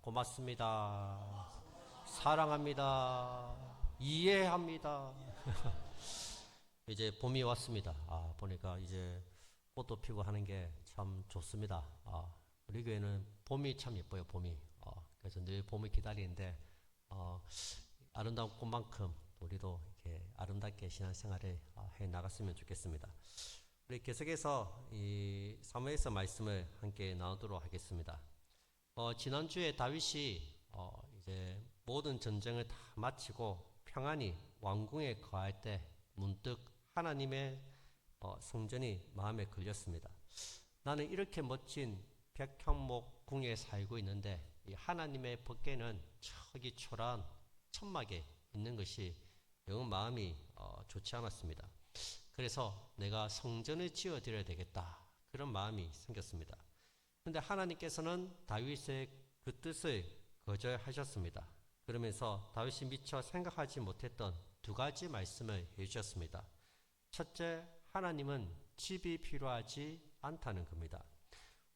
고맙습니다. 사랑합니다. 이해합니다. 이제 봄이 왔습니다. 보니까 이제 꽃도 피고 하는 게 참 좋습니다. 우리 교회는 봄이 참 예뻐요, 봄이. 그래서 늘 봄을 기다리는데, 아름다운 꽃만큼 우리도 이렇게 아름답게 신앙생활을 해 나갔으면 좋겠습니다. 우리 계속해서 이 사무엘서 말씀을 함께 나누도록 하겠습니다. 지난주에 다윗이 이제 모든 전쟁을 다 마치고 평안히 왕궁에 거할 때 문득 하나님의 성전이 마음에 걸렸습니다. 나는 이렇게 멋진 백향목 궁에 살고 있는데 이 하나님의 법궤는 저기 초라한 천막에 있는 것이 영 마음이 좋지 않았습니다. 그래서 내가 성전을 지어 드려야 되겠다, 그런 마음이 생겼습니다. 그런데 하나님께서는 다윗의 그 뜻을 거절하셨습니다. 그러면서 다윗이 미처 생각하지 못했던 두 가지 말씀을 해주셨습니다. 첫째, 하나님은 집이 필요하지 않다는 겁니다.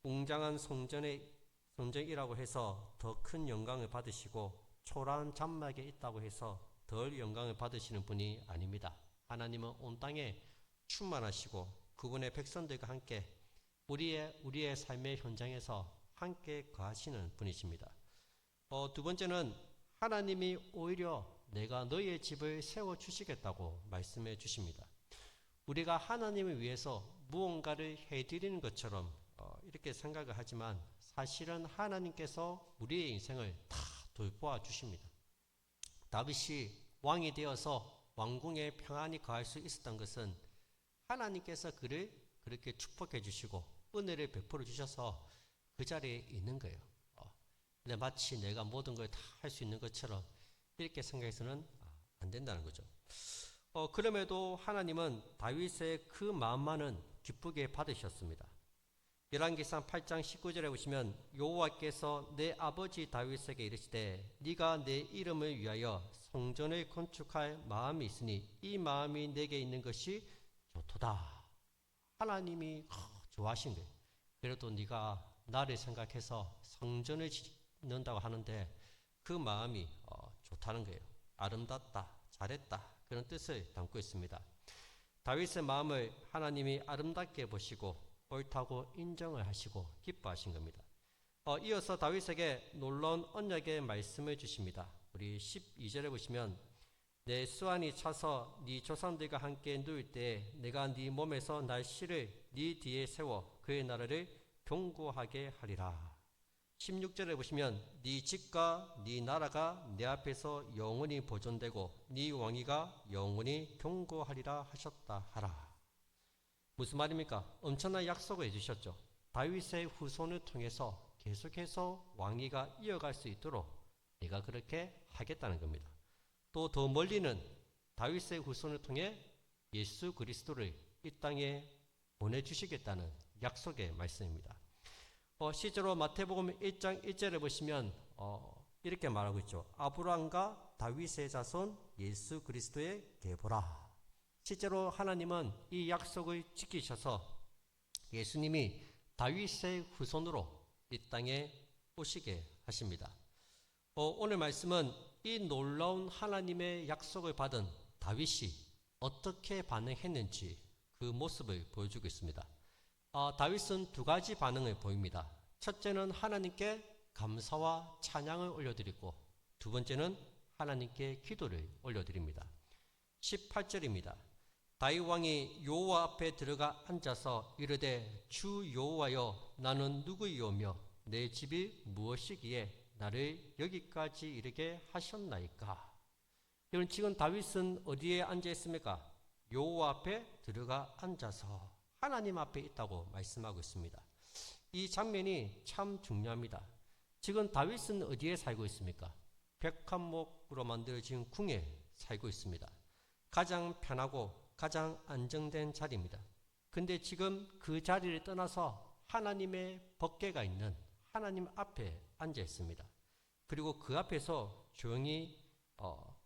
웅장한 성전이라고 해서 더 큰 영광을 받으시고 초라한 장막에 있다고 해서 덜 영광을 받으시는 분이 아닙니다. 하나님은 온 땅에 충만하시고 그분의 백성들과 함께 우리의 삶의 현장에서 함께 거하시는 분이십니다. 두 번째는 하나님이 오히려 내가 너희의 집을 세워주시겠다고 말씀해 주십니다. 우리가 하나님을 위해서 무언가를 해드리는 것처럼 이렇게 생각을 하지만 사실은 하나님께서 우리의 인생을 다 돌보아 주십니다. 다윗이 왕이 되어서 왕궁에 평안히 거할 수 있었던 것은 하나님께서 그를 그렇게 축복해 주시고 은혜를 베풀어 주셔서 그 자리에 있는 거예요. 근데 마치 내가 모든 걸 다 할 수 있는 것처럼 이렇게 생각해서는 안 된다는 거죠. 그럼에도 하나님은 다윗의 그 마음만은 기쁘게 받으셨습니다. 열왕기상 8장 19절에 보시면 여호와께서 내 아버지 다윗에게 이르시되 네가 내 이름을 위하여 성전을 건축할 마음이 있으니 이 마음이 내게 있는 것이 좋도다. 하나님이 좋아하신 거예요. 그래도 네가 나를 생각해서 성전을 짓는다고 하는데 그 마음이 좋다는 거예요. 아름답다, 잘했다, 그런 뜻을 담고 있습니다. 다윗의 마음을 하나님이 아름답게 보시고 옳다고 인정을 하시고 기뻐하신 겁니다. 이어서 다윗에게 놀라운 언약의 말씀을 주십니다. 우리 12절에 보시면 내 수완이 차서 네 조상들과 함께 누울 때 내가 네 몸에서 날씨를 네 뒤에 세워 그의 나라를 견고하게 하리라. 16절에 보시면 네 집과 네 나라가 내 앞에서 영원히 보존되고 네 왕위가 영원히 견고하리라 하셨다 하라. 무슨 말입니까? 엄청난 약속을 해주셨죠. 다윗의 후손을 통해서 계속해서 왕위가 이어갈 수 있도록 내가 그렇게 하겠다는 겁니다. 또 더 멀리는 다윗의 후손을 통해 예수 그리스도를 이 땅에 보내주시겠다는 약속의 말씀입니다. 실제로 마태복음 1장 1절에 보시면 이렇게 말하고 있죠. 아브라함과 다윗의 자손 예수 그리스도의 계보라. 실제로 하나님은 이 약속을 지키셔서 예수님이 다윗의 후손으로 이 땅에 오시게 하십니다. 오늘 말씀은 이 놀라운 하나님의 약속을 받은 다윗이 어떻게 반응했는지 그 모습을 보여주고 있습니다. 다윗은 두 가지 반응을 보입니다. 첫째는 하나님께 감사와 찬양을 올려드리고 두 번째는 하나님께 기도를 올려드립니다. 18절입니다. 다윗 왕이 여호와 앞에 들어가 앉아서 이르되 주 여호와여 나는 누구이오며 내 집이 무엇이기에 나를 여기까지 이르게 하셨나이까. 여러분, 지금 다윗은 어디에 앉아 있습니까? 여호와 앞에 들어가 앉아서 하나님 앞에 있다고 말씀하고 있습니다. 이 장면이 참 중요합니다. 지금 다윗은 어디에 살고 있습니까? 백합목으로 만들어진 궁에 살고 있습니다. 가장 편하고 가장 안정된 자리입니다. 근데 지금 그 자리를 떠나서 하나님의 법궤가 있는 하나님 앞에 앉아 있습니다. 그리고 그 앞에서 조용히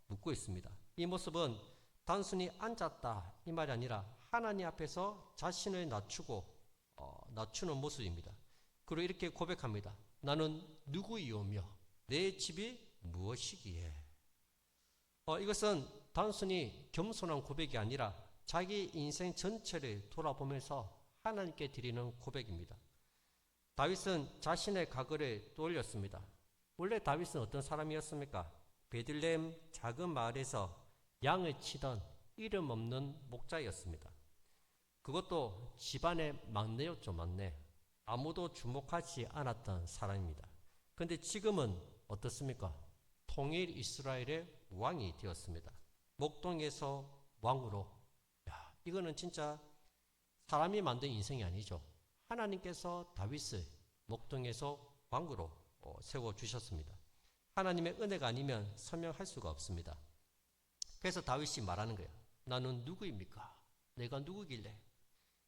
묵고 있습니다. 이 모습은 단순히 앉았다 이 말이 아니라 하나님 앞에서 자신을 낮추는 모습입니다. 그리고 이렇게 고백합니다. 나는 누구이오며 내 집이 무엇이기에? 이것은 단순히 겸손한 고백이 아니라 자기 인생 전체를 돌아보면서 하나님께 드리는 고백입니다. 다윗은 자신의 과거를 떠올렸습니다. 원래 다윗은 어떤 사람이었습니까? 베들레헴 작은 마을에서 양을 치던 이름 없는 목자였습니다. 그것도 집안의 막내였죠, 막내. 아무도 주목하지 않았던 사람입니다. 그런데 지금은 어떻습니까? 통일 이스라엘의 왕이 되었습니다. 목동에서 왕으로. 이거는 진짜 사람이 만든 인생이 아니죠. 하나님께서 다윗을 목동에서 왕으로 세워주셨습니다. 하나님의 은혜가 아니면 설명할 수가 없습니다. 그래서 다윗이 말하는 거예요. 나는 누구입니까? 내가 누구길래?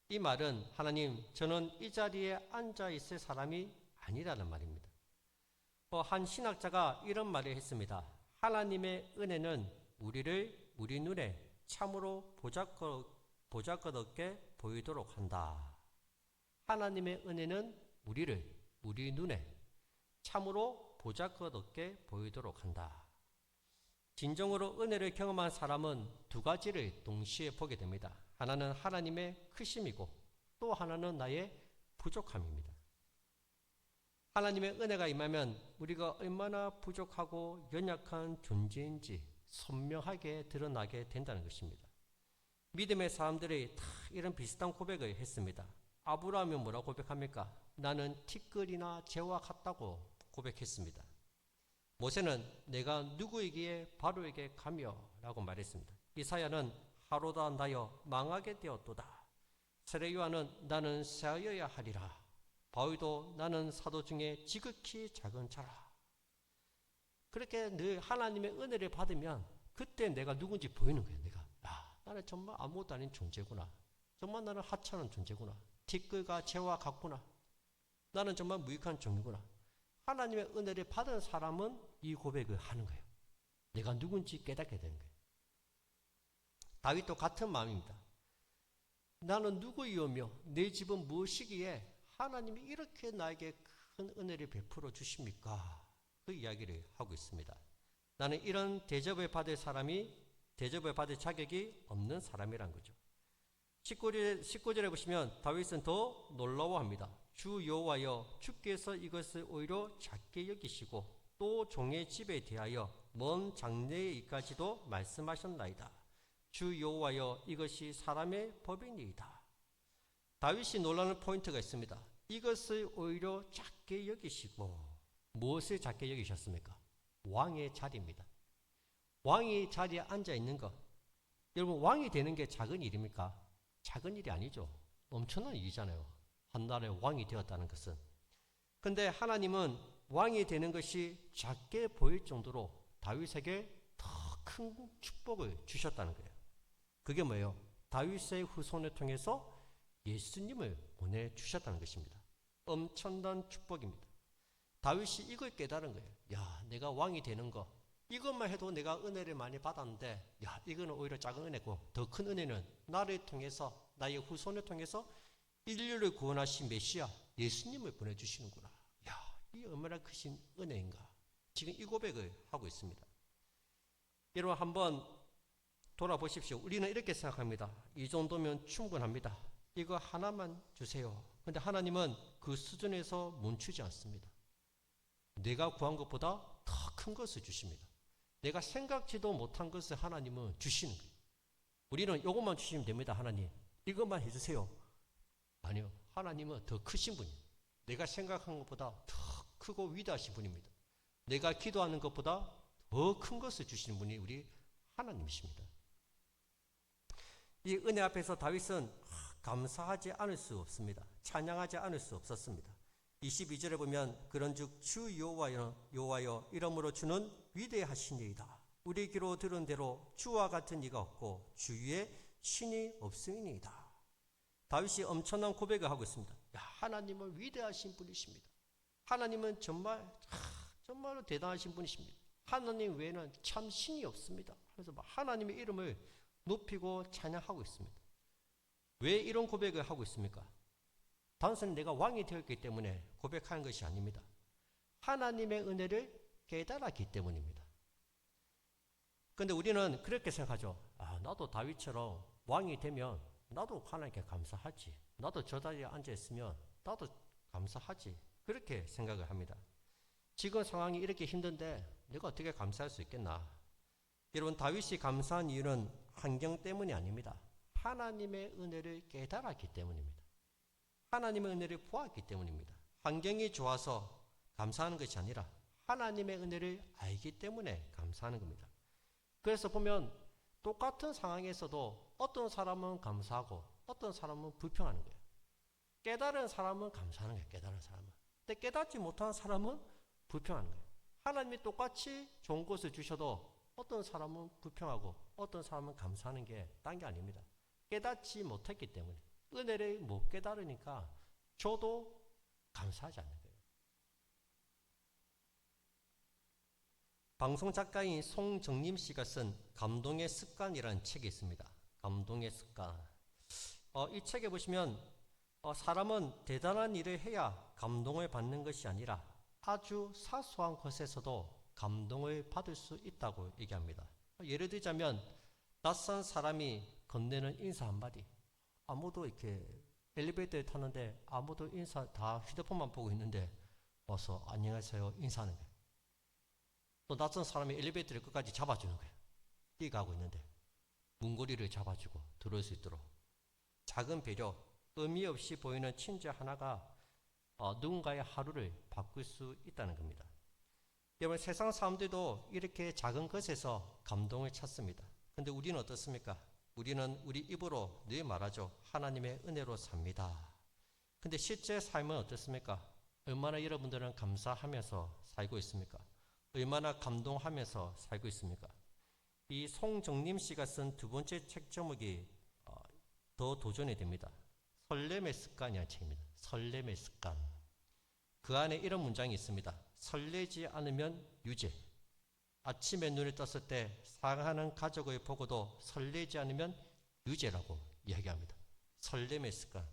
이 말은 하나님, 저는 이 자리에 앉아있을 사람이 아니라는 말입니다. 한 신학자가 이런 말을 했습니다. 하나님의 은혜는 우리 눈에 참으로 보잘것없게 보이도록 한다. 하나님의 은혜는 우리 눈에 참으로 보잘것없게 보이도록 한다. 진정으로 은혜를 경험한 사람은 두 가지를 동시에 보게 됩니다. 하나는 하나님의 크심이고 또 하나는 나의 부족함입니다. 하나님의 은혜가 임하면 우리가 얼마나 부족하고 연약한 존재인지 선명하게 드러나게 된다는 것입니다. 믿음의 사람들이 다 이런 비슷한 고백을 했습니다. 아브라함이 뭐라고 고백합니까? 나는 티끌이나 재와 같다고 고백했습니다. 모세는 내가 누구이기에 바로에게 가며 라고 말했습니다. 이사야는 하로다 나여 망하게 되었도다. 세례요한은 나는 새하여야 하리라. 바울도 나는 사도 중에 지극히 작은 자라. 그렇게 늘 하나님의 은혜를 받으면 그때 내가 누군지 보이는 거예요. 나는 정말 아무것도 아닌 존재구나. 정말 나는 하찮은 존재구나. 티끌과 재와 같구나. 나는 정말 무익한 종이구나. 하나님의 은혜를 받은 사람은 이 고백을 하는 거예요. 내가 누군지 깨닫게 되는 거예요. 다윗도 같은 마음입니다. 나는 누구이오며 내 집은 무엇이기에 하나님이 이렇게 나에게 큰 은혜를 베풀어 주십니까? 그 이야기를 하고 있습니다. 나는 이런 대접을 받을 자격이 없는 사람이란 거죠. 19절에 보시면 다윗은 더 놀라워합니다. 주 여호와여, 주께서 이것을 오히려 작게 여기시고 또 종의 집에 대하여 먼 장래에 이까지도 말씀하셨나이다. 주 여호와여, 이것이 사람의 법이니이다. 다윗이 놀라는 포인트가 있습니다. 이것을 오히려 작게 여기시고, 무엇을 작게 여기셨습니까? 왕의 자리입니다. 왕이 자리에 앉아 있는 것. 여러분, 왕이 되는 게 작은 일입니까? 작은 일이 아니죠. 엄청난 일이잖아요. 한 나라의 왕이 되었다는 것은. 근데 하나님은 왕이 되는 것이 작게 보일 정도로 다윗에게 더 큰 축복을 주셨다는 거예요. 그게 뭐예요? 다윗의 후손을 통해서 예수님을 보내주셨다는 것입니다. 엄청난 축복입니다. 다윗이 이걸 깨달은 거예요. 야, 내가 왕이 되는 거, 이것만 해도 내가 은혜를 많이 받았는데, 야, 이거는 오히려 작은 은혜고, 더 큰 은혜는 나를 통해서, 나의 후손을 통해서 인류를 구원하신 메시아 예수님을 보내주시는구나. 야, 이 얼마나 크신 은혜인가. 지금 이 고백을 하고 있습니다. 여러분, 한번 돌아보십시오. 우리는 이렇게 생각합니다. 이 정도면 충분합니다. 이거 하나만 주세요. 근데 하나님은 그 수준에서 멈추지 않습니다. 내가 구한 것보다 더 큰 것을 주십니다. 내가 생각지도 못한 것을 하나님은 주시는 거예요. 우리는 이것만 주시면 됩니다. 하나님, 이것만 해주세요. 아니요, 하나님은 더 크신 분이에요. 내가 생각한 것보다 더 크고 위대하신 분입니다. 내가 기도하는 것보다 더 큰 것을 주시는 분이 우리 하나님이십니다. 이 은혜 앞에서 다윗은 감사하지 않을 수 없습니다. 찬양하지 않을 수 없었습니다. 22절에 보면 그런즉 주 여호와여, 이러므로 주는 위대하시니이다. 우리 귀로 들은 대로 주와 같은 이가 없고 주 위에 신이 없음이니이다. 다윗이 엄청난 고백을 하고 있습니다. 야, 하나님은 위대하신 분이십니다. 하나님은 정말로 대단하신 분이십니다. 하나님 외에는 참 신이 없습니다. 그래서 하나님의 이름을 높이고 찬양하고 있습니다. 왜 이런 고백을 하고 있습니까? 단순히 내가 왕이 되었기 때문에 고백하는 것이 아닙니다. 하나님의 은혜를 깨달았기 때문입니다. 그런데 우리는 그렇게 생각하죠. 나도 다윗처럼 왕이 되면 나도 하나님께 감사하지. 나도 저 자리에 앉아있으면 나도 감사하지. 그렇게 생각을 합니다. 지금 상황이 이렇게 힘든데 내가 어떻게 감사할 수 있겠나? 여러분, 다윗이 감사한 이유는 환경 때문이 아닙니다. 하나님의 은혜를 깨달았기 때문입니다. 하나님의 은혜를 보았기 때문입니다. 환경이 좋아서 감사하는 것이 아니라 하나님의 은혜를 알기 때문에 감사하는 겁니다. 그래서 보면 똑같은 상황에서도 어떤 사람은 감사하고 어떤 사람은 불평하는 거예요. 깨달은 사람은 감사하는 거예요. 깨달은 사람은. 근데 깨닫지 못한 사람은 불평하는 거예요. 하나님이 똑같이 좋은 것을 주셔도 어떤 사람은 불평하고 어떤 사람은 감사하는 게 딴 게 아닙니다. 깨닫지 못했기 때문에, 은혜를 못 깨달으니까 저도 감사하지 않는 거예요. 방송 작가인 송정림 씨가 쓴 감동의 습관이라는 책이 있습니다. 감동의 습관. 이 책에 보시면 사람은 대단한 일을 해야 감동을 받는 것이 아니라 아주 사소한 것에서도 감동을 받을 수 있다고 얘기합니다. 예를 들자면 낯선 사람이 건네는 인사 한마디, 아무도 이렇게 엘리베이터에 탔는데 아무도 인사, 다 휴대폰만 보고 있는데 와서 안녕하세요 인사하는 거예요. 또 낯선 사람이 엘리베이터를 끝까지 잡아주는 거예요. 뛰어가고 있는데 문고리를 잡아주고 들어올 수 있도록. 작은 배려, 의미 없이 보이는 친절 하나가 누군가의 하루를 바꿀 수 있다는 겁니다. 여러분, 세상 사람들도 이렇게 작은 것에서 감동을 찾습니다. 근데 우리는 어떻습니까? 우리는 우리 입으로 늘 말하죠. 하나님의 은혜로 삽니다. 근데 실제 삶은 어떻습니까? 얼마나 여러분들은 감사하면서 살고 있습니까? 얼마나 감동하면서 살고 있습니까? 이 송정림 씨가 쓴 두 번째 책 제목이 더 도전이 됩니다. 설렘의 습관이라는 책입니다. 설렘의 습관. 그 안에 이런 문장이 있습니다. 설레지 않으면 유죄. 아침에 눈을 떴을 때 사랑하는 가족을 보고도 설레지 않으면 유죄라고 이야기합니다. 설렘의 습관.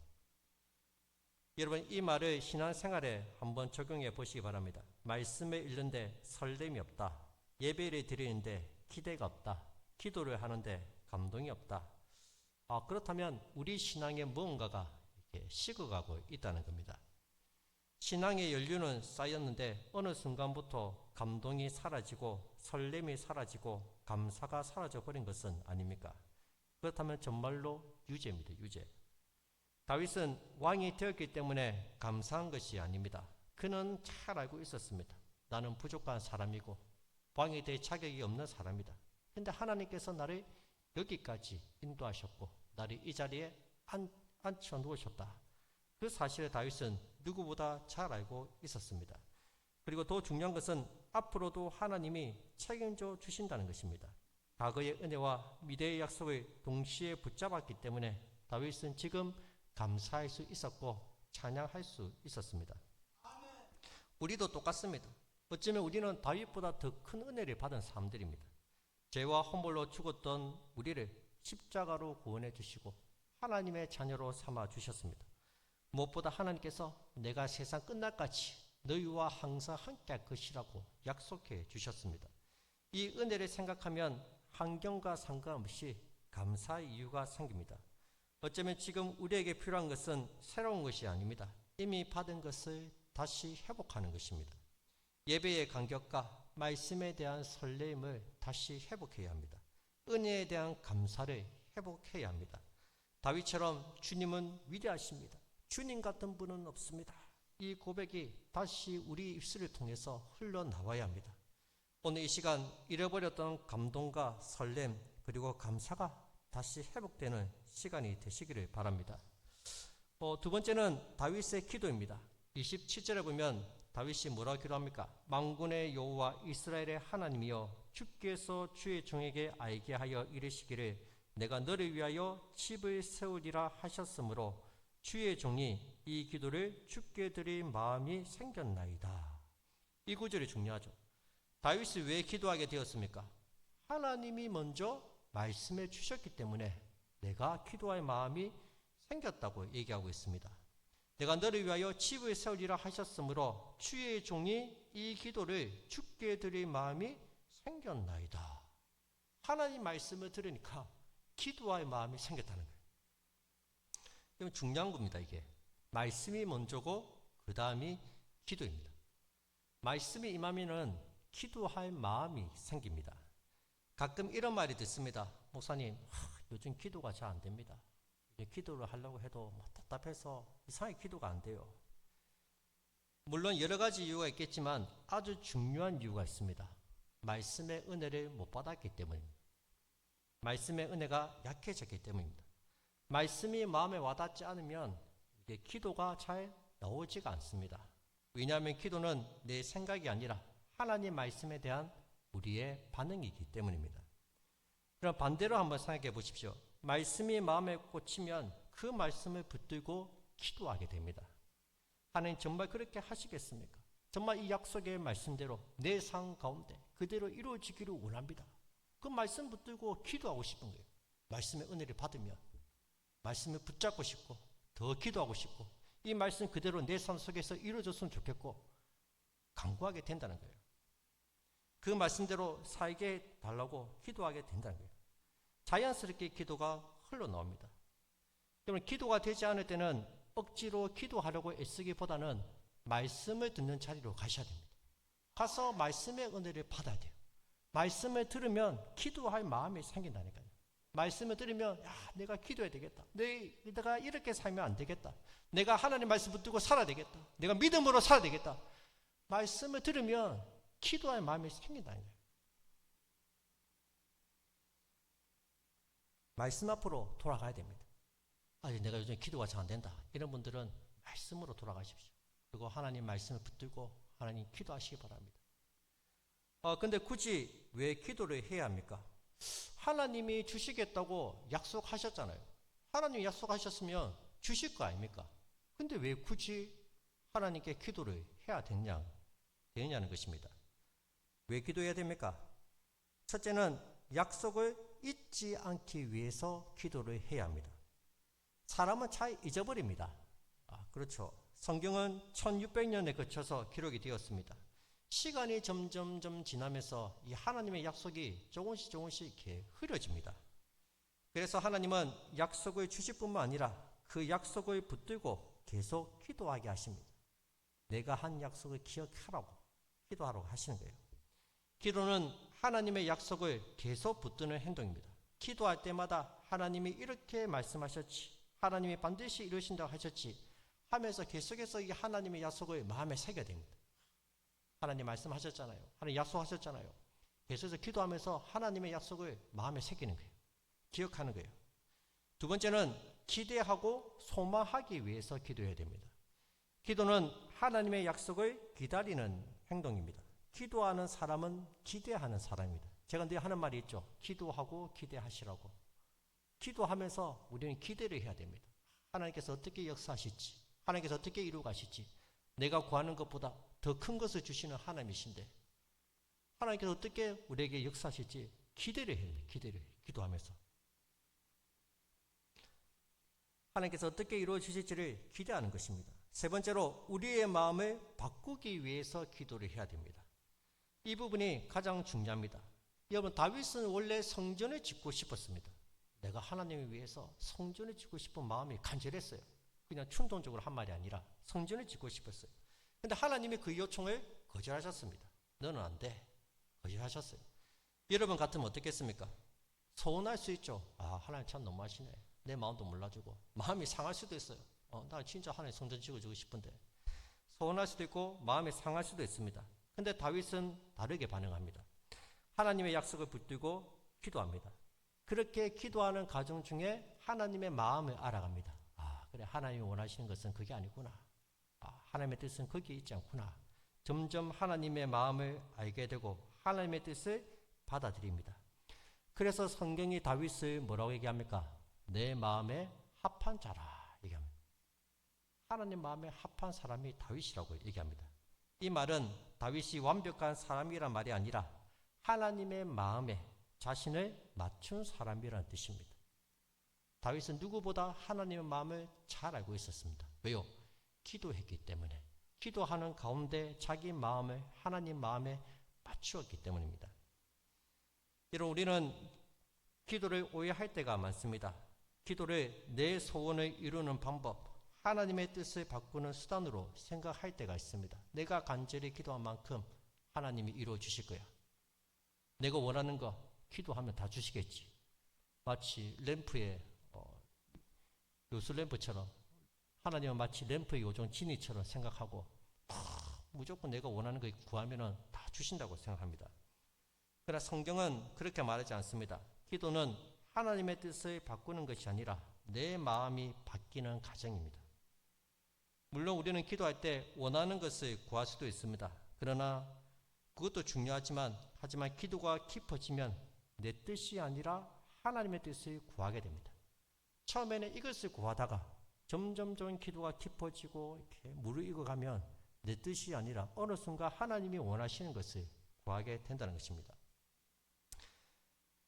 여러분, 이 말을 신앙생활에 한번 적용해 보시기 바랍니다. 말씀을 읽는데 설렘이 없다. 예배를 드리는데 기대가 없다. 기도를 하는데 감동이 없다. 그렇다면 우리 신앙에 무언가가 이렇게 식어가고 있다는 겁니다. 신앙의 연륜은 쌓였는데 어느 순간부터 감동이 사라지고 설렘이 사라지고 감사가 사라져 버린 것은 아닙니까? 그렇다면 정말로 유죄입니다. 유죄. 다윗은 왕이 되었기 때문에 감사한 것이 아닙니다. 그는 잘 알고 있었습니다. 나는 부족한 사람이고 왕이 될 자격이 없는 사람이다. 그런데 하나님께서 나를 여기까지 인도하셨고 나를 이 자리에 앉혀 놓으셨다. 그 사실을 다윗은 누구보다 잘 알고 있었습니다. 그리고 더 중요한 것은 앞으로도 하나님이 책임져 주신다는 것입니다. 과거의 은혜와 미래의 약속을 동시에 붙잡았기 때문에 다윗은 지금 감사할 수 있었고 찬양할 수 있었습니다. 우리도 똑같습니다. 어쩌면 우리는 다윗보다 더 큰 은혜를 받은 사람들입니다. 죄와 허물로 죽었던 우리를 십자가로 구원해 주시고 하나님의 자녀로 삼아 주셨습니다. 무엇보다 하나님께서 내가 세상 끝날까지 너희와 항상 함께 할 것이라고 약속해 주셨습니다. 이 은혜를 생각하면 환경과 상관없이 감사의 이유가 생깁니다. 어쩌면 지금 우리에게 필요한 것은 새로운 것이 아닙니다. 이미 받은 것을 다시 회복하는 것입니다. 예배의 간격과 말씀에 대한 설렘을 다시 회복해야 합니다. 은혜에 대한 감사를 회복해야 합니다. 다윗처럼 주님은 위대하십니다. 주님 같은 분은 없습니다. 이 고백이 다시 우리 입술을 통해서 흘러나와야 합니다. 오늘 이 시간 잃어버렸던 감동과 설렘 그리고 감사가 다시 회복되는 시간이 되시기를 바랍니다. 두 번째는 다윗의 기도입니다. 27절에 보면 다윗이 뭐라고 기도합니까? 만군의 여호와 이스라엘의 하나님이여 주께서 주의 종에게 알게 하여 이르시기를 내가 너를 위하여 집을 세우리라 하셨으므로 주의 종이 이 기도를 주께 드릴 마음이 생겼나이다. 이 구절이 중요하죠. 다윗이 왜 기도하게 되었습니까? 하나님이 먼저 말씀해 주셨기 때문에 내가 기도할 마음이 생겼다고 얘기하고 있습니다. 내가 너를 위하여 집을 세우리라 하셨으므로 주의 종이 이 기도를 주께 드릴 마음이 생겼나이다. 하나님 말씀을 들으니까 기도할 마음이 생겼다는 거예요. 이건 중요한 겁니다. 이게 말씀이 먼저고 그 다음이 기도입니다. 말씀이 임하면은 기도할 마음이 생깁니다. 가끔 이런 말이 듣습니다. 목사님, 요즘 기도가 잘 안 됩니다. 기도를 하려고 해도 답답해서 이상하게 기도가 안 돼요. 물론 여러 가지 이유가 있겠지만 아주 중요한 이유가 있습니다. 말씀의 은혜를 못 받았기 때문입니다. 말씀의 은혜가 약해졌기 때문입니다. 말씀이 마음에 와닿지 않으면 이게 기도가 잘 나오지가 않습니다. 왜냐하면 기도는 내 생각이 아니라 하나님 말씀에 대한 우리의 반응이기 때문입니다. 그럼 반대로 한번 생각해 보십시오. 말씀이 마음에 꽂히면 그 말씀을 붙들고 기도하게 됩니다. 하나님 정말 그렇게 하시겠습니까? 정말 이 약속의 말씀대로 내 삶 가운데 그대로 이루어지기를 원합니다. 그 말씀 붙들고 기도하고 싶은 거예요. 말씀의 은혜를 받으면 말씀을 붙잡고 싶고 더 기도하고 싶고 이 말씀 그대로 내 삶 속에서 이루어졌으면 좋겠고 간구하게 된다는 거예요. 그 말씀대로 살게 달라고 기도하게 된다는 거예요. 자연스럽게 기도가 흘러나옵니다. 그러면 기도가 되지 않을 때는 억지로 기도하려고 애쓰기보다는 말씀을 듣는 자리로 가셔야 됩니다. 가서 말씀의 은혜를 받아야 돼요. 말씀을 들으면 기도할 마음이 생긴다니까요. 말씀을 들으면 내가 기도해야 되겠다. 내가 이렇게 살면 안 되겠다. 내가 하나님 말씀 붙들고 살아야 되겠다. 내가 믿음으로 살아야 되겠다. 말씀을 들으면 기도할 마음이 생긴다는 거예요. 말씀 앞으로 돌아가야 됩니다. 내가 요즘 기도가 잘 안 된다. 이런 분들은 말씀으로 돌아가십시오. 그리고 하나님 말씀을 붙들고 하나님 기도하시기 바랍니다. 근데 굳이 왜 기도를 해야 합니까? 하나님이 주시겠다고 약속하셨잖아요. 하나님이 약속하셨으면 주실 거 아닙니까? 근데 왜 굳이 하나님께 기도를 해야 되느냐는 것입니다. 왜 기도해야 됩니까? 첫째는 약속을 잊지 않기 위해서 기도를 해야 합니다. 사람은 잘 잊어버립니다. 그렇죠. 성경은 1600년에 거쳐서 기록이 되었습니다. 시간이 점점 지나면서 이 하나님의 약속이 조금씩 이렇게 흐려집니다. 그래서 하나님은 약속을 주실 뿐만 아니라 그 약속을 붙들고 계속 기도하게 하십니다. 내가 한 약속을 기억하라고 기도하라고 하시는 거예요. 기도는 하나님의 약속을 계속 붙드는 행동입니다. 기도할 때마다 하나님이 이렇게 말씀하셨지, 하나님이 반드시 이루신다고 하셨지 하면서 계속해서 이 하나님의 약속을 마음에 새겨야 됩니다. 하나님 말씀하셨잖아요. 하나님 약속하셨잖아요. 계속해서 기도하면서 하나님의 약속을 마음에 새기는 거예요. 기억하는 거예요. 두 번째는 기대하고 소망하기 위해서 기도해야 됩니다. 기도는 하나님의 약속을 기다리는 행동입니다. 기도하는 사람은 기대하는 사람입니다. 제가 늘 하는 말이 있죠. 기도하고 기대하시라고. 기도하면서 우리는 기대를 해야 됩니다. 하나님께서 어떻게 역사하실지, 하나님께서 어떻게 이루어가실지, 내가 구하는 것보다 더 큰 것을 주시는 하나님이신데 하나님께서 어떻게 우리에게 역사하실지 기대를 해야 돼요. 기도하면서 하나님께서 어떻게 이루어 주실지를 기대하는 것입니다. 세 번째로 우리의 마음을 바꾸기 위해서 기도를 해야 됩니다. 이 부분이 가장 중요합니다. 여러분, 다윗은 원래 성전을 짓고 싶었습니다. 내가 하나님을 위해서 성전을 짓고 싶은 마음이 간절했어요. 그냥 충동적으로 한 말이 아니라 성전을 짓고 싶었어요. 근데 하나님이 그 요청을 거절하셨습니다. 너는 안 돼. 거절하셨어요. 여러분 같으면 어떻겠습니까? 서운할 수 있죠. 하나님 참 너무하시네. 내 마음도 몰라주고 마음이 상할 수도 있어요. 나 진짜 하나님 성전 지어주고 싶은데. 서운할 수도 있고 마음이 상할 수도 있습니다. 근데 다윗은 다르게 반응합니다. 하나님의 약속을 붙들고 기도합니다. 그렇게 기도하는 과정 중에 하나님의 마음을 알아갑니다. 그래, 하나님이 원하시는 것은 그게 아니구나. 하나님의 뜻은 거기에 있지 않구나. 점점 하나님의 마음을 알게 되고 하나님의 뜻을 받아들입니다. 그래서 성경이 다윗을 뭐라고 얘기합니까? 내 마음에 합한 자라 얘기합니다. 하나님 마음에 합한 사람이 다윗이라고 얘기합니다. 이 말은 다윗이 완벽한 사람이란 말이 아니라 하나님의 마음에 자신을 맞춘 사람이라는 뜻입니다. 다윗은 누구보다 하나님의 마음을 잘 알고 있었습니다. 왜요? 기도했기 때문에. 기도하는 가운데 자기 마음을 하나님 마음에 맞추었기 때문입니다. 여러분, 우리는 기도를 오해할 때가 많습니다. 기도를 내 소원을 이루는 방법, 하나님의 뜻을 바꾸는 수단으로 생각할 때가 있습니다. 내가 간절히 기도한 만큼 하나님이 이루어 주실 거야. 내가 원하는 거 기도하면 다 주시겠지. 마치 램프에 요술 램프처럼, 하나님은 마치 램프의 요정 지니처럼 생각하고 무조건 내가 원하는 거 구하면 다 주신다고 생각합니다. 그러나 성경은 그렇게 말하지 않습니다. 기도는 하나님의 뜻을 바꾸는 것이 아니라 내 마음이 바뀌는 과정입니다. 물론 우리는 기도할 때 원하는 것을 구할 수도 있습니다. 그러나 그것도 중요하지만 기도가 깊어지면 내 뜻이 아니라 하나님의 뜻을 구하게 됩니다. 처음에는 이것을 구하다가 점점 기도가 깊어지고 이렇게 무르익어가면 내 뜻이 아니라 어느 순간 하나님이 원하시는 것을 구하게 된다는 것입니다.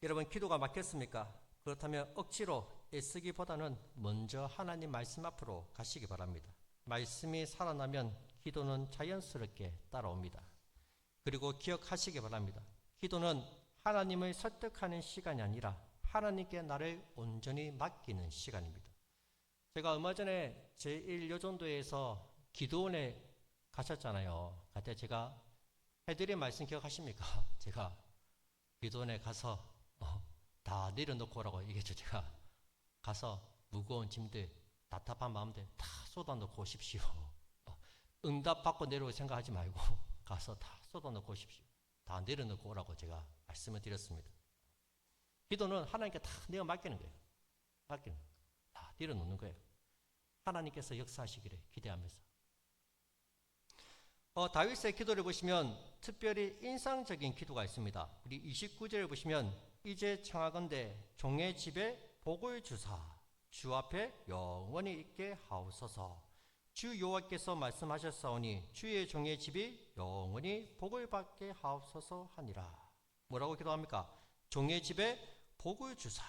여러분, 기도가 막혔습니까? 그렇다면 억지로 애쓰기보다는 먼저 하나님 말씀 앞으로 가시기 바랍니다. 말씀이 살아나면 기도는 자연스럽게 따라옵니다. 그리고 기억하시기 바랍니다. 기도는 하나님을 설득하는 시간이 아니라 하나님께 나를 온전히 맡기는 시간입니다. 제가 얼마 전에 제1여전도에서 기도원에 가셨잖아요. 그때 제가 해드린 말씀 기억하십니까? 제가 기도원에 가서 다 내려놓고 오라고 얘기했죠. 제가 가서 무거운 짐들, 답답한 마음들 다 쏟아놓고 오십시오. 응답받고 내려올 생각하지 말고 가서 다 쏟아놓고 오십시오. 다 내려놓고 오라고 제가 말씀을 드렸습니다. 기도는 하나님께 다 내어 맡기는 거예요. 맡기는 거예요. 다 내려놓는 거예요. 하나님께서 역사하시기를 기대하면서. 다윗의 기도를 보시면 특별히 인상적인 기도가 있습니다. 우리 29절을 보시면 이제 청하건대 종의 집에 복을 주사 주 앞에 영원히 있게 하옵소서. 주 여호와께서 말씀하셨사오니 주의 종의 집이 영원히 복을 받게 하옵소서 하니라. 뭐라고 기도합니까? 종의 집에 복을 주사.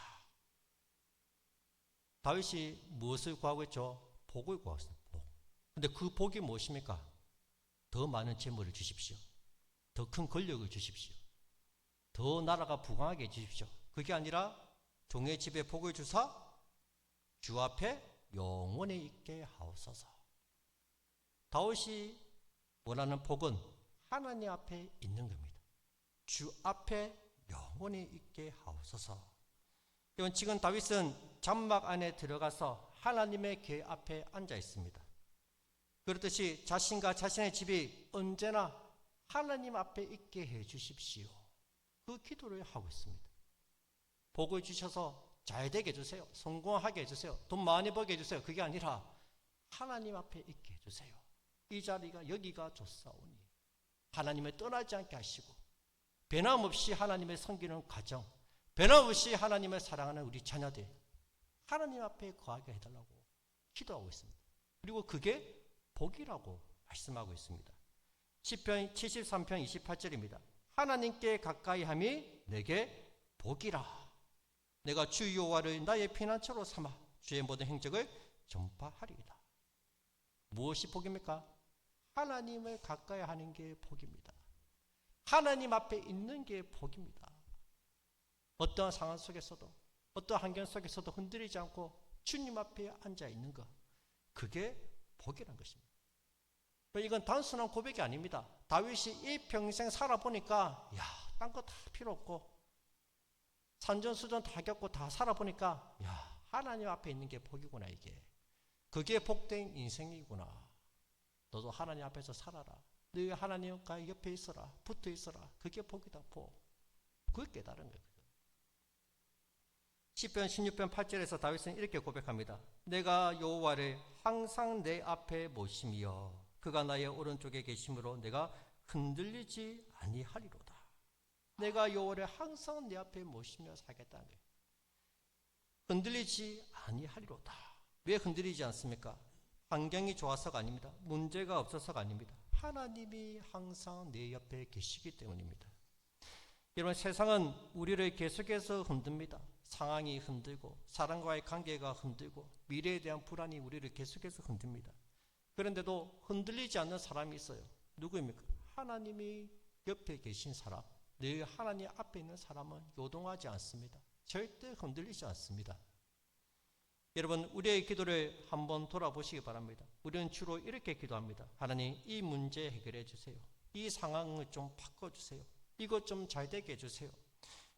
다윗이 무엇을 구하고 있죠? 복을 구하고 있습니다. 복. 근데 그 복이 무엇입니까? 더 많은 재물을 주십시오. 더 큰 권력을 주십시오. 더 나라가 부강하게 해주십시오. 그게 아니라 종의 집에 복을 주사 주 앞에 영원히 있게 하옵소서. 다윗이 원하는 복은 하나님 앞에 있는 겁니다. 주 앞에 영원히 있게 하옵소서. 지금 다윗은 장막 안에 들어가서 하나님의 궤 앞에 앉아 있습니다. 그렇듯이 자신과 자신의 집이 언제나 하나님 앞에 있게 해 주십시오. 그 기도를 하고 있습니다. 복을 주셔서 잘 되게 해주세요. 성공하게 해주세요. 돈 많이 벌게 해주세요. 그게 아니라 하나님 앞에 있게 해주세요. 이 자리가 여기가 좋사오니 하나님을 떠나지 않게 하시고 변함없이 하나님을 섬기는 가정, 변함없이 하나님을 사랑하는 우리 자녀들 하나님 앞에 거하게 해달라고 기도하고 있습니다. 그리고 그게 복이라고 말씀하고 있습니다. 시편 73편 28절입니다. 하나님께 가까이 함이 내게 복이라. 내가 주 여호와를 나의 피난처로 삼아 주의 모든 행적을 전파하리이다. 무엇이 복입니까? 하나님을 가까이 하는 게 복입니다. 하나님 앞에 있는 게 복입니다. 어떠한 상황 속에서도 어떠한 환경 속에서도 흔들리지 않고 주님 앞에 앉아 있는 것, 그게 복이라는 것입니다. 이건 단순한 고백이 아닙니다. 다윗이 이 평생 살아보니까 딴 거 다 필요 없고 산전수전 다 겪고 다 살아보니까 하나님 앞에 있는 게 복이구나. 이게 그게 복된 인생이구나. 너도 하나님 앞에서 살아라. 너 하나님과 옆에 있어라. 붙어 있어라. 그게 복이다. 복. 그걸 깨달은 거예요. 시편 16편 8절에서 다윗은 이렇게 고백합니다. 내가 여호와를 항상 내 앞에 모시며 그가 나의 오른쪽에 계심으로 내가 흔들리지 아니하리로다. 내가 여호와를 항상 내 앞에 모시며 살겠다는 거예요. 흔들리지 아니하리로다. 왜 흔들리지 않습니까? 환경이 좋아서가 아닙니다. 문제가 없어서가 아닙니다. 하나님이 항상 내 옆에 계시기 때문입니다. 여러분, 세상은 우리를 계속해서 흔듭니다. 상황이 흔들고 사람과의 관계가 흔들고 미래에 대한 불안이 우리를 계속해서 흔듭니다. 그런데도 흔들리지 않는 사람이 있어요. 누구입니까? 하나님이 옆에 계신 사람. 늘 하나님 앞에 있는 사람은 요동하지 않습니다. 절대 흔들리지 않습니다. 여러분, 우리의 기도를 한번 돌아보시기 바랍니다. 우리는 주로 이렇게 기도합니다. 하나님, 이 문제 해결해 주세요. 이 상황을 좀 바꿔주세요. 이것 좀 잘 되게 해주세요.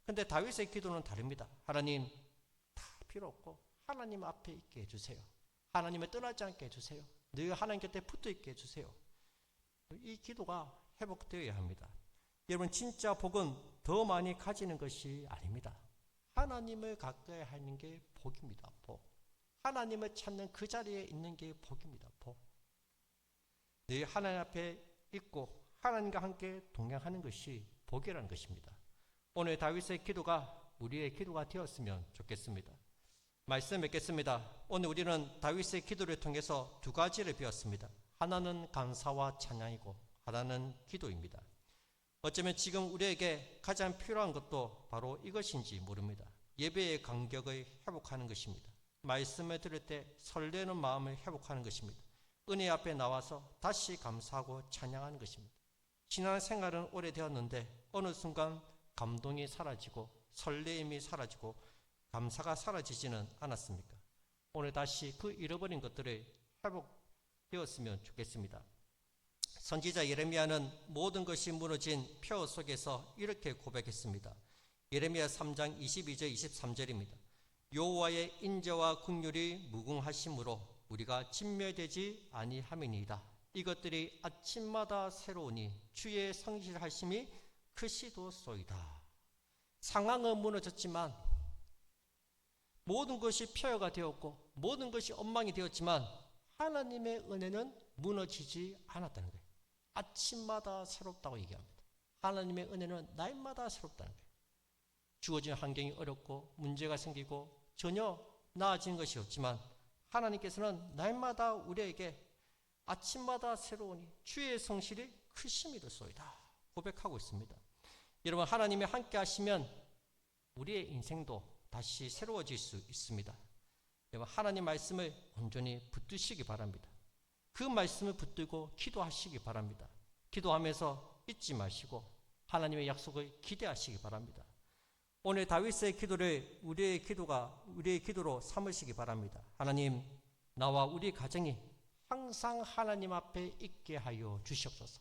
근데 다윗의 기도는 다릅니다. 하나님, 다 필요 없고 하나님 앞에 있게 해주세요. 하나님을 떠나지 않게 해주세요. 늘 하나님 곁에 붙어 있게 해주세요. 이 기도가 회복되어야 합니다. 여러분, 진짜 복은 더 많이 가지는 것이 아닙니다. 하나님을 가까이 하는 게 복입니다. 복. 하나님을 찾는 그 자리에 있는 게 복입니다. 복. 늘 하나님 앞에 있고 하나님과 함께 동행하는 것이 복이라는 것입니다. 오늘 다윗의 기도가 우리의 기도가 되었으면 좋겠습니다. 말씀 맺겠습니다. 오늘 우리는 다윗의 기도를 통해서 두 가지를 배웠습니다. 하나는 감사와 찬양이고 하나는 기도입니다. 어쩌면 지금 우리에게 가장 필요한 것도 바로 이것인지 모릅니다. 예배의 간격을 회복하는 것입니다. 말씀을 들을 때 설레는 마음을 회복하는 것입니다. 은혜 앞에 나와서 다시 감사하고 찬양하는 것입니다. 신앙생활은 오래되었는데 어느 순간 감동이 사라지고 설레임이 사라지고 감사가 사라지지는 않았습니까? 오늘 다시 그 잃어버린 것들을 회복되었으면 좋겠습니다. 선지자 예레미야는 모든 것이 무너진 표 속에서 이렇게 고백했습니다. 예레미야 3장 22절 23절입니다. 여호와의 인자와 긍휼이 무궁하심으로 우리가 진멸되지 아니함이니이다. 이것들이 아침마다 새로우니 주의 성실하심이 크시도소이다. 상황은 무너졌지만 모든 것이 폐허가 되었고 모든 것이 엉망이 되었지만 하나님의 은혜는 무너지지 않았다는 거예요. 아침마다 새롭다고 얘기합니다. 하나님의 은혜는 날마다 새롭다는 거예요. 주어진 환경이 어렵고 문제가 생기고 전혀 나아지는 것이 없지만 하나님께서는 날마다 우리에게 아침마다 새로우니 주의 성실이 크심이로소이다 고백하고 있습니다. 여러분, 하나님이 함께 하시면 우리의 인생도 다시 새로워질 수 있습니다. 여러분, 하나님 말씀을 온전히 붙드시기 바랍니다. 그 말씀을 붙들고 기도하시기 바랍니다. 기도하면서 잊지 마시고 하나님의 약속을 기대하시기 바랍니다. 오늘 다윗의 기도를 우리의 기도로 삼으시기 바랍니다. 하나님, 나와 우리 가정이 항상 하나님 앞에 있게 하여 주시옵소서.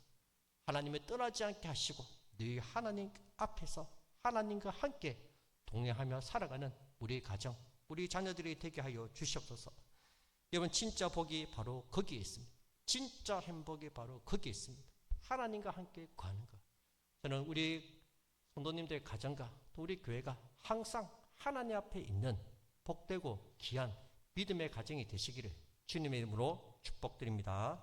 하나님을 떠나지 않게 하시고 늘 하나님 앞에서 하나님과 함께 동행하며 살아가는 우리 가정, 우리 자녀들이 되게 하여 주시옵소서. 여러분, 진짜 복이 바로 거기에 있습니다. 진짜 행복이 바로 거기에 있습니다. 하나님과 함께 거하는 것. 저는 우리 성도님들 가정과 또 우리 교회가 항상 하나님 앞에 있는 복되고 귀한 믿음의 가정이 되시기를 주님의 이름으로 축복드립니다.